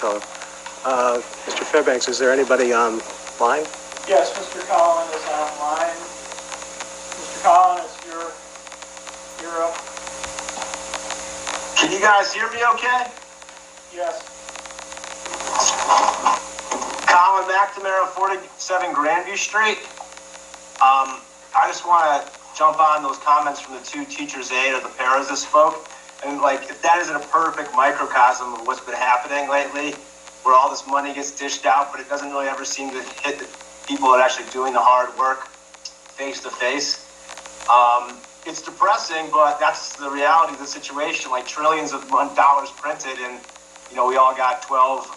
So, Mr. Fairbanks, is there anybody online? Yes, Mr. Colin is online. Mr. Colin, you're up. Can you guys hear me okay? Yes. Colin McNamara, 47 Grandview Street. I just want to jump on those comments from the two teachers aide or the paras that spoke. And if that isn't a perfect microcosm of what's been happening lately, where all this money gets dished out, but it doesn't really ever seem to hit the people that are actually doing the hard work face to face. It's depressing, but that's the reality of the situation. Trillions of dollars printed, and we all got $1,200,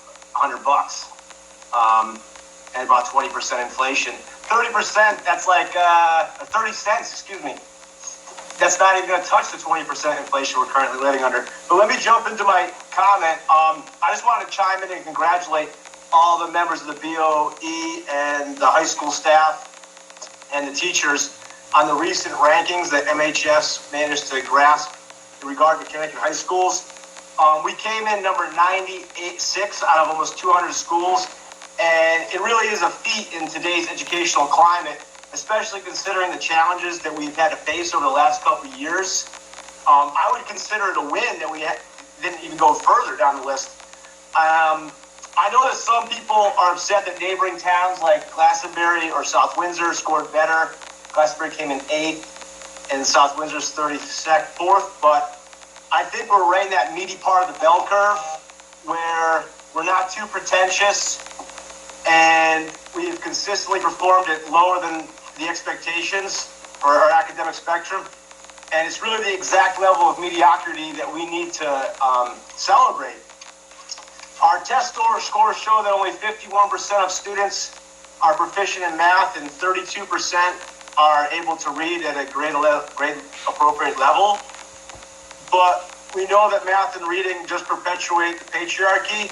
and about 20% inflation. 30%, that's 30 cents, excuse me. That's not even going to touch the 20% inflation we're currently living under. But let me jump into my comment. I just want to chime in and congratulate all the members of the BoE and the high school staff and the teachers on the recent rankings that MHS managed to grasp in regard to Connecticut high schools. We came in number 96 out of almost 200 schools, and it really is a feat in today's educational climate, especially considering the challenges that we've had to face over the last couple of years. I would consider it a win that we didn't even go further down the list. I know that some people are upset that neighboring towns like Glastonbury or South Windsor scored better. Glastonbury came in 8th, and South Windsor's 34th, but I think we're right in that meaty part of the bell curve where we're not too pretentious, and we've consistently performed at lower than the expectations for our academic spectrum. And it's really the exact level of mediocrity that we need to celebrate. Our test scores show that only 51% of students are proficient in math, and 32% are able to read at a grade appropriate level. But we know that math and reading just perpetuate the patriarchy,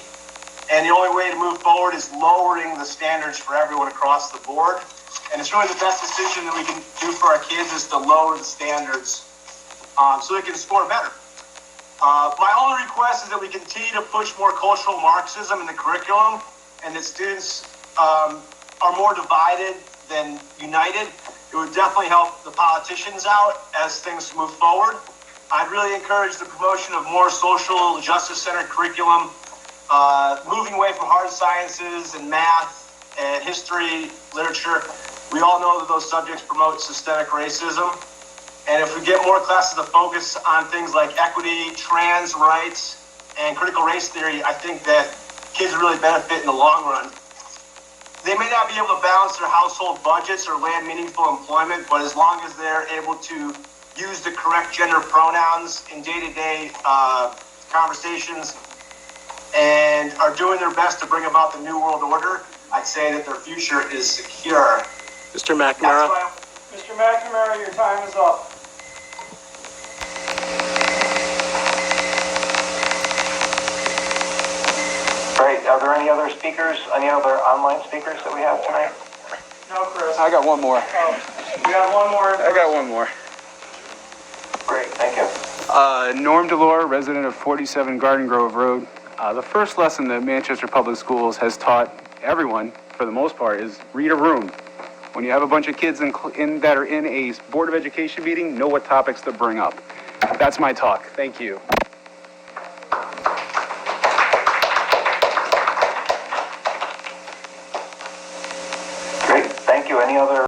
and the only way to move forward is lowering the standards for everyone across the board. And it's really the best decision that we can do for our kids is to lower the standards so they can score better. My only request is that we continue to push more cultural Marxism in the curriculum, and that students are more divided than united. It would definitely help the politicians out as things move forward. I'd really encourage the promotion of more social justice-centered curriculum, moving away from hard sciences and math and history, literature. We all know that those subjects promote systemic racism. And if we get more classes to focus on things like equity, trans rights, and critical race theory, I think that kids really benefit in the long run. They may not be able to balance their household budgets or land meaningful employment, but as long as they're able to use the correct gender pronouns in day-to-day conversations and are doing their best to bring about the new world order, I'd say that their future is secure. Mr. McNamara? Mr. McNamara, your time is up. Great. Are there any other speakers, any other online speakers that we have tonight? No, Chris. I got one more. Oh, we got one more. I got one more. Great, thank you. Norm Delore, resident of 47 Garden Grove Road. The first lesson that Manchester Public Schools has taught everyone, for the most part, is read a room. When you have a bunch of kids that are in a Board of Education meeting, know what topics to bring up. That's my talk. Thank you. Great, thank you. Any other